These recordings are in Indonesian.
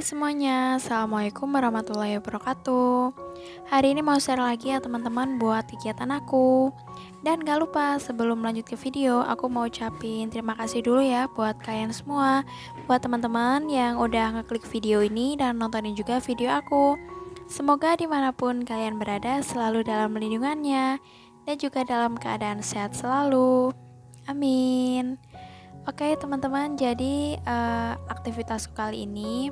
Semuanya, Assalamualaikum warahmatullahi wabarakatuh. Hari ini mau share lagi ya teman-teman buat kegiatan aku. Dan gak lupa sebelum lanjut ke video, aku mau ucapin terima kasih dulu ya buat kalian semua, buat teman-teman yang udah ngeklik video ini dan nontonin juga video aku. Semoga dimanapun kalian berada selalu dalam lindungannya dan juga dalam keadaan sehat selalu. Amin. Oke teman-teman, jadi aktivitasku kali ini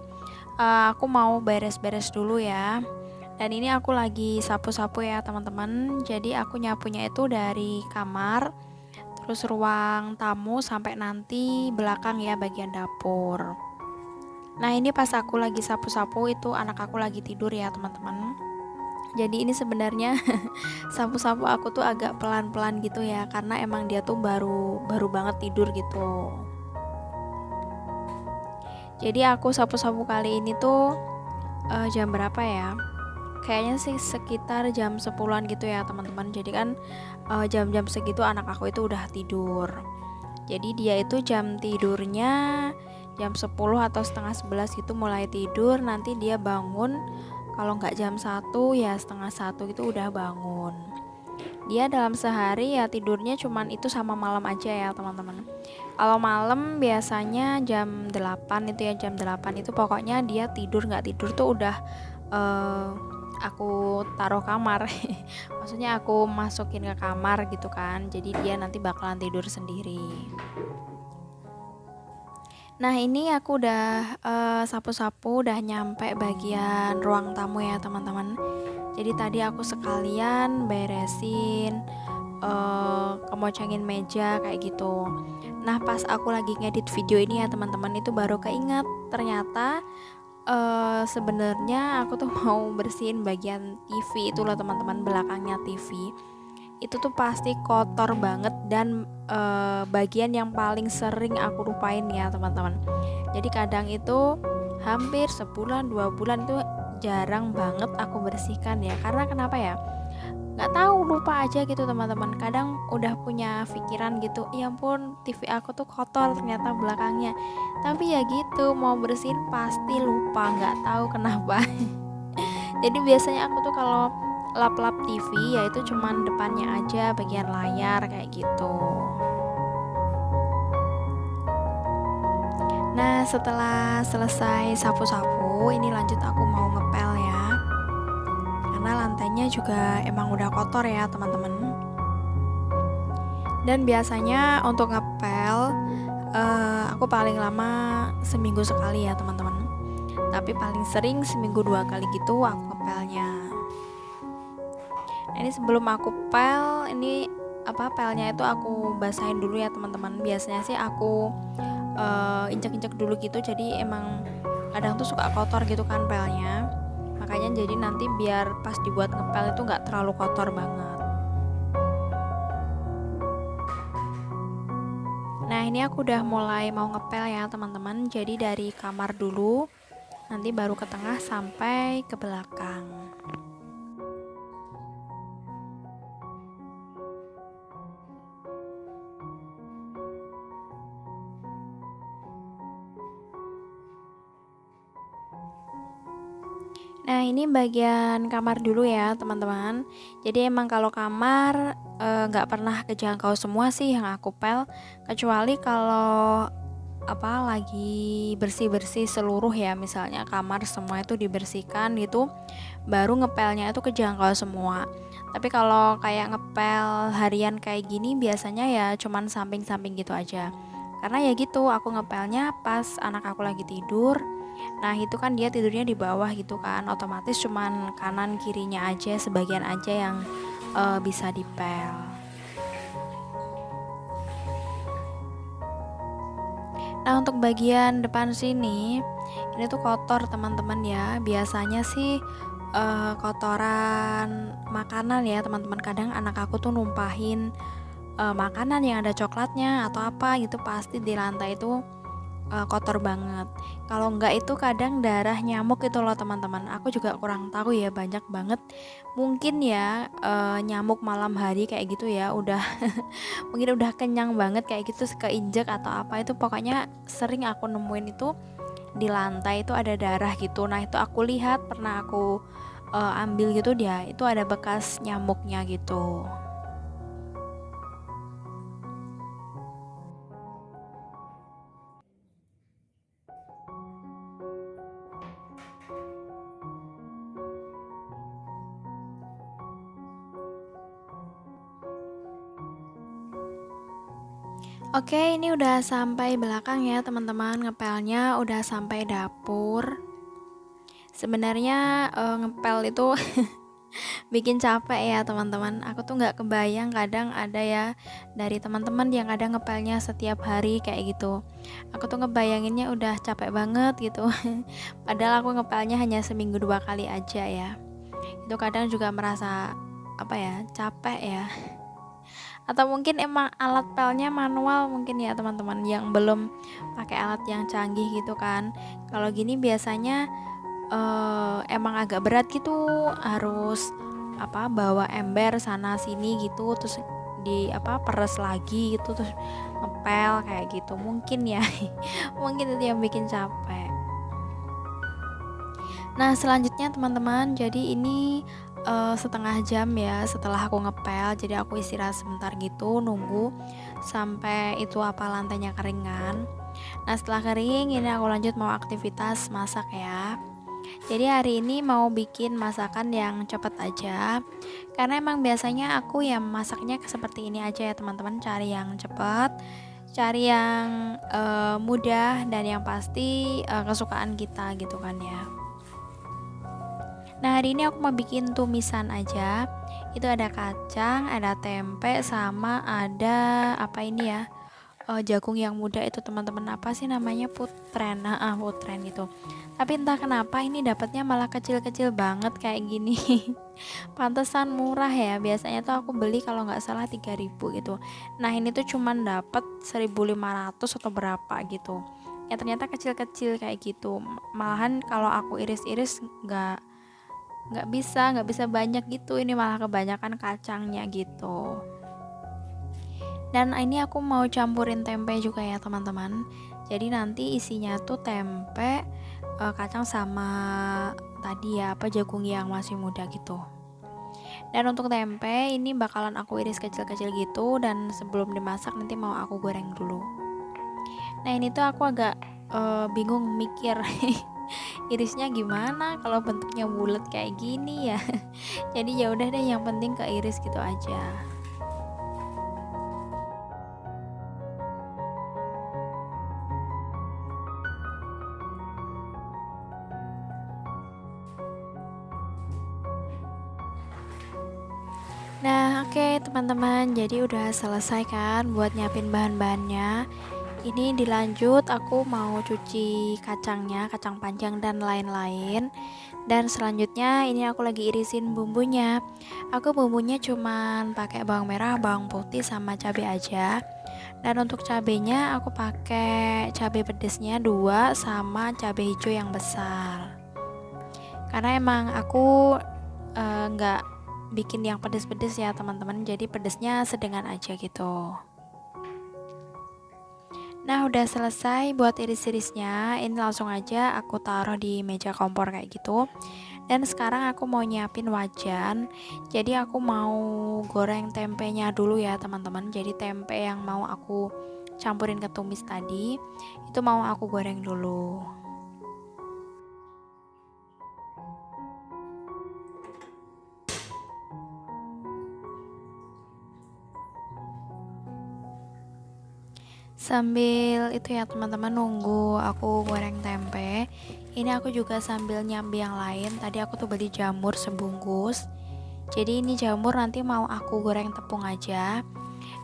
aku mau beres-beres dulu ya. Dan ini aku lagi sapu-sapu ya teman-teman. Jadi aku nyapunya itu dari kamar, terus ruang tamu sampai nanti belakang ya bagian dapur. Nah ini pas aku lagi sapu-sapu itu anak aku lagi tidur ya teman-teman. Jadi ini sebenarnya sapu-sapu aku tuh agak pelan-pelan gitu ya, karena emang dia tuh baru banget tidur gitu. Jadi aku sapu-sapu kali ini tuh jam berapa ya? Kayaknya sih sekitar jam 10-an gitu ya teman-teman. Jadi kan jam-jam segitu anak aku itu udah tidur. Jadi dia itu jam tidurnya jam 10 atau setengah 11 gitu mulai tidur. Nanti dia bangun, kalau nggak jam 1 ya setengah 1 gitu udah bangun. Dia dalam sehari ya tidurnya cuman itu sama malam aja ya teman-teman. Kalau malam biasanya jam 8 itu ya, jam 8 itu pokoknya dia tidur nggak tidur tuh udah aku taruh kamar. Maksudnya aku masukin ke kamar gitu kan. Jadi dia nanti bakalan tidur sendiri. Nah ini aku udah sapu-sapu udah nyampe bagian ruang tamu ya teman-teman. Jadi tadi aku sekalian beresin kemocengin meja kayak gitu. Nah pas aku lagi ngedit video ini ya teman-teman, itu baru keinget ternyata sebenarnya aku tuh mau bersihin bagian TV itu loh teman-teman, belakangnya TV. Itu tuh pasti kotor banget dan bagian yang paling sering aku lupain ya teman-teman. Jadi kadang itu hampir sebulan 2 bulan tuh jarang banget aku bersihkan ya. Karena kenapa ya? Nggak tahu, lupa aja gitu teman-teman. Kadang udah punya pikiran gitu, ya ampun TV aku tuh kotor ternyata belakangnya. Tapi ya gitu, mau bersihin pasti lupa, nggak tahu kenapa. Jadi biasanya aku tuh kalau lap-lap TV yaitu cuman depannya aja, bagian layar kayak gitu. Nah setelah selesai sapu-sapu, ini lanjut aku mau ngepel ya, karena lantainya juga emang udah kotor ya teman-teman. Dan biasanya untuk ngepel aku paling lama seminggu sekali ya teman-teman, tapi paling sering seminggu 2 kali gitu aku ngepelnya. Nah, ini sebelum aku pel, ini pelnya itu aku basahin dulu ya teman-teman. Biasanya sih aku injek-injek dulu gitu, jadi emang kadang tuh suka kotor gitu kan pelnya. Makanya jadi nanti biar pas dibuat ngepel itu nggak terlalu kotor banget. Nah ini aku udah mulai mau ngepel ya teman-teman. Jadi dari kamar dulu, nanti baru ke tengah sampai ke belakang. Nah ini bagian kamar dulu ya teman-teman. Jadi emang kalau kamar nggak pernah kejangkau semua sih yang aku pel, kecuali kalau lagi bersih-bersih seluruh ya, misalnya kamar semua itu dibersihkan gitu, baru ngepelnya itu kejangkau semua. Tapi kalau kayak ngepel harian kayak gini biasanya ya cuman samping-samping gitu aja. Karena ya gitu, aku ngepelnya pas anak aku lagi tidur. Nah itu kan dia tidurnya di bawah gitu kan, otomatis cuman kanan kirinya aja, sebagian aja yang bisa dipel. Nah untuk bagian depan sini, ini tuh kotor teman-teman ya. Biasanya sih kotoran makanan ya teman-teman. Kadang anak aku tuh numpahin makanan yang ada coklatnya atau apa gitu, pasti di lantai itu kotor banget. Kalau enggak itu kadang darah nyamuk itu loh teman-teman. Aku juga kurang tahu ya, banyak banget. Mungkin ya nyamuk malam hari kayak gitu ya, udah mungkin udah kenyang banget kayak gitu, keinjek atau apa itu, pokoknya sering aku nemuin itu di lantai itu ada darah gitu. Nah itu aku lihat, pernah aku ambil gitu, dia itu ada bekas nyamuknya gitu. Oke, ini udah sampai belakang ya teman-teman, ngepelnya udah sampai dapur. Sebenarnya ngepel itu bikin capek ya teman-teman. Aku tuh nggak kebayang, kadang ada ya dari teman-teman yang ada ngepelnya setiap hari kayak gitu. Aku tuh ngebayanginnya udah capek banget gitu. Padahal aku ngepelnya hanya seminggu 2 kali aja ya. Itu kadang juga merasa apa ya, capek ya. Atau mungkin emang alat pelnya manual mungkin ya teman-teman, yang belum pakai alat yang canggih gitu kan. Kalau gini biasanya emang agak berat gitu, harus bawa ember sana sini gitu, terus peres lagi gitu, terus ngepel kayak gitu mungkin ya. Mungkin itu yang bikin capek. Nah selanjutnya teman-teman, jadi ini setengah jam ya setelah aku ngepel, jadi aku istirahat sebentar gitu, nunggu sampai itu lantainya keringan. Nah setelah kering, ini aku lanjut mau aktivitas masak ya. Jadi hari ini mau bikin masakan yang cepet aja, karena emang biasanya aku ya masaknya seperti ini aja ya teman-teman, cari yang cepet, cari yang mudah, dan yang pasti kesukaan kita gitu kan ya. Nah hari ini aku mau bikin tumisan aja. Itu ada kacang, ada tempe, sama ada apa ini ya, jagung yang muda itu teman-teman, apa sih namanya, putren. Putren gitu. Tapi entah kenapa ini dapatnya malah kecil-kecil banget kayak gini. Pantesan murah ya. Biasanya tuh aku beli kalau nggak salah 3.000 gitu. Nah ini tuh cuman dapat 1.500 atau berapa gitu. Ya ternyata kecil-kecil kayak gitu. Malahan kalau aku iris-iris nggak bisa banyak gitu, ini malah kebanyakan kacangnya gitu. Dan ini aku mau campurin tempe juga ya teman-teman, jadi nanti isinya tuh tempe, kacang, sama tadi ya jagung yang masih muda gitu. Dan untuk tempe ini bakalan aku iris kecil-kecil gitu, dan sebelum dimasak nanti mau aku goreng dulu. Nah ini tuh aku agak bingung mikir irisnya gimana kalau bentuknya bulat kayak gini ya. Jadi ya udah deh, yang penting keiris gitu aja. Nah oke teman-teman, jadi udah selesai kan buat nyiapin bahan-bahannya. Ini dilanjut, aku mau cuci kacangnya, kacang panjang dan lain-lain. Dan selanjutnya ini aku lagi irisin bumbunya. Aku bumbunya cuman pakai bawang merah, bawang putih, sama cabai aja. Dan untuk cabenya aku pakai cabai pedesnya 2 sama cabai hijau yang besar. Karena emang aku nggak bikin yang pedes-pedes ya teman-teman, jadi pedesnya sedengan aja gitu. Nah udah selesai buat iris-irisnya, ini langsung aja aku taruh di meja kompor kayak gitu. Dan sekarang aku mau nyiapin wajan, jadi aku mau goreng tempenya dulu ya teman-teman. Jadi tempe yang mau aku campurin ke tumis tadi, itu mau aku goreng dulu. Sambil itu ya teman-teman, nunggu aku goreng tempe, ini aku juga sambil nyambi yang lain. Tadi aku tuh beli jamur sebungkus, jadi ini jamur nanti mau aku goreng tepung aja.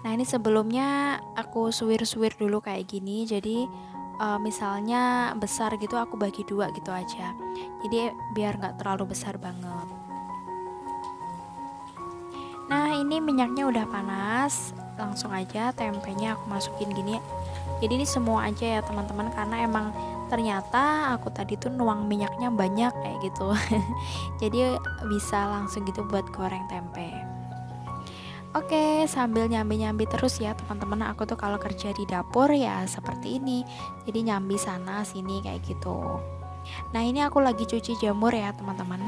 Nah ini sebelumnya aku suwir-suwir dulu kayak gini, jadi misalnya besar gitu aku bagi 2 gitu aja, jadi biar nggak terlalu besar banget. Nah ini minyaknya udah panas, langsung aja tempenya aku masukin gini. Jadi ini semua aja ya teman-teman, karena emang ternyata aku tadi tuh nuang minyaknya banyak kayak gitu. Jadi bisa langsung gitu buat goreng tempe. Oke, sambil nyambi-nyambi terus ya teman-teman, aku tuh kalau kerja di dapur ya seperti ini. Jadi nyambi sana sini kayak gitu. Nah ini aku lagi cuci jamur ya teman-teman.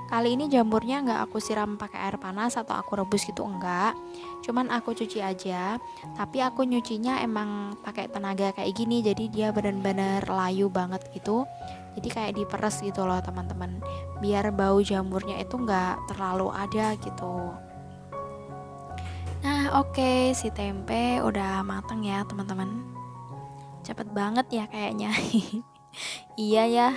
Kali ini jamurnya nggak aku siram pakai air panas atau aku rebus gitu, enggak. Cuman aku cuci aja. Tapi aku nyucinya emang pakai tenaga kayak gini, jadi dia benar-benar layu banget gitu. Jadi kayak diperes gitu loh teman-teman, biar bau jamurnya itu nggak terlalu ada gitu. Nah oke, si tempe udah mateng ya teman-teman. Cepet banget ya kayaknya. Iya ya,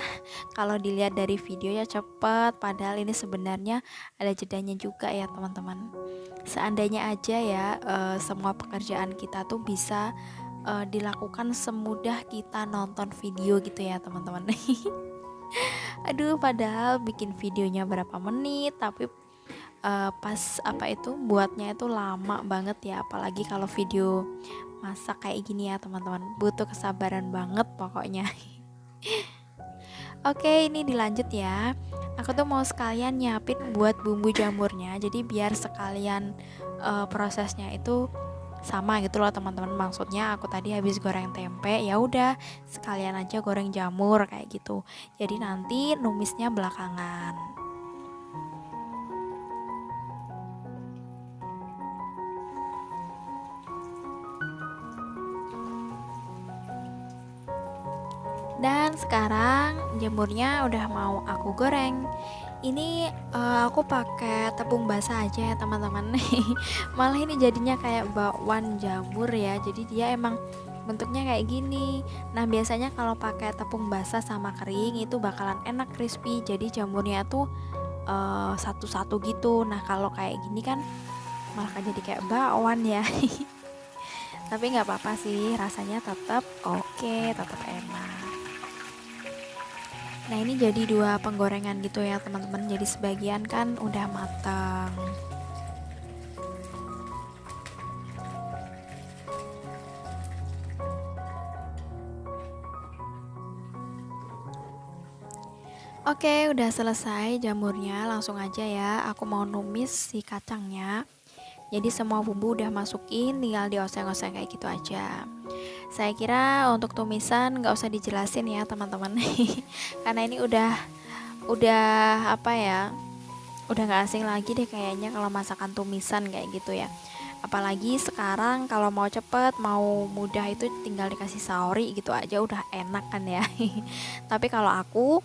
kalau dilihat dari video ya cepet, padahal ini sebenarnya ada jedanya juga ya teman-teman. Seandainya aja ya semua pekerjaan kita tuh bisa dilakukan semudah kita nonton video gitu ya teman-teman. Aduh, padahal bikin videonya berapa menit, tapi pas apa itu buatnya itu lama banget ya, apalagi kalau video masak kayak gini ya teman-teman, butuh kesabaran banget pokoknya. Oke, ini dilanjut ya. Aku tuh mau sekalian nyiapin buat bumbu jamurnya. Jadi biar sekalian prosesnya itu sama gitu loh teman-teman. Maksudnya aku tadi habis goreng tempe, ya udah sekalian aja goreng jamur kayak gitu. Jadi nanti numisnya belakangan. Dan sekarang jamurnya udah mau aku goreng. Ini aku pakai tepung basah aja ya teman-teman. Malah ini jadinya kayak bakwan jamur ya. Jadi dia emang bentuknya kayak gini. Nah biasanya kalau pakai tepung basah sama kering itu bakalan enak crispy. Jadi jamurnya tuh satu-satu gitu. Nah kalau kayak gini kan malah jadi kayak bakwan ya. Tapi nggak apa-apa sih, rasanya tetap oke, tetap enak. Nah ini jadi dua penggorengan gitu ya teman-teman. Jadi sebagian kan udah matang. Oke, udah selesai jamurnya. Langsung aja ya, aku mau numis si kacangnya. Jadi semua bumbu udah masukin, tinggal dioseng-oseng kayak gitu aja. Saya kira untuk tumisan nggak usah dijelasin ya teman-teman. Karena ini udah apa ya, udah nggak asing lagi deh kayaknya kalau masakan tumisan kayak gitu ya. Apalagi sekarang kalau mau cepet, mau mudah itu tinggal dikasih saori gitu aja udah enak kan ya. Tapi kalau aku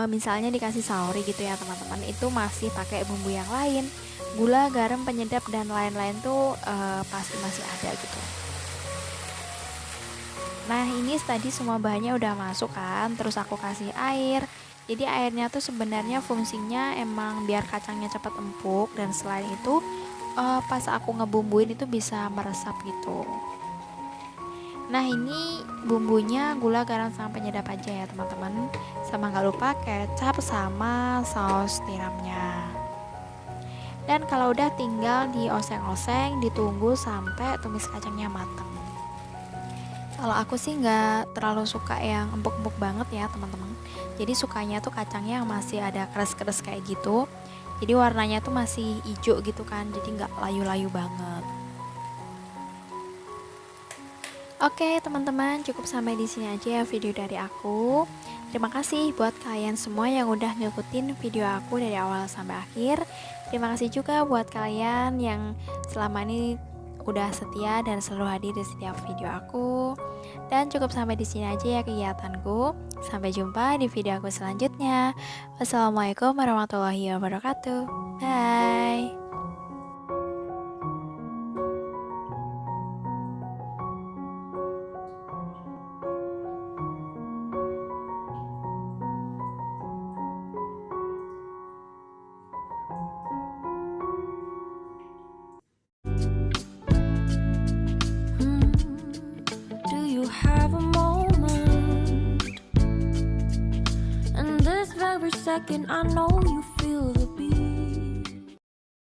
misalnya dikasih saori gitu ya teman-teman, itu masih pakai bumbu yang lain, gula, garam, penyedap dan lain-lain tuh pasti masih ada gitu. Nah ini tadi semua bahannya udah masuk kan, terus aku kasih air. Jadi airnya tuh sebenarnya fungsinya emang biar kacangnya cepat empuk, dan selain itu pas aku ngebumbuin itu bisa meresap gitu. Nah ini bumbunya gula, garam, sama penyedap aja ya teman-teman. Sama nggak lupa kecap sama saus tiramnya. Dan kalau udah tinggal dioseng-oseng, ditunggu sampai tumis kacangnya matang. Kalau aku sih nggak terlalu suka yang empuk-empuk banget ya teman-teman. Jadi sukanya tuh kacangnya yang masih ada keras-keras kayak gitu. Jadi warnanya tuh masih hijau gitu kan. Jadi nggak layu-layu banget. Oke teman-teman, cukup sampai di sini aja ya video dari aku. Terima kasih buat kalian semua yang udah ngikutin video aku dari awal sampai akhir. Terima kasih juga buat kalian yang selama ini udah setia dan selalu hadir di setiap video aku. Dan cukup sampai di sini aja ya kegiatanku. Sampai jumpa di video aku selanjutnya. Wassalamualaikum warahmatullahi wabarakatuh. Bye. Do you have a moment? And this very second, I know you feel the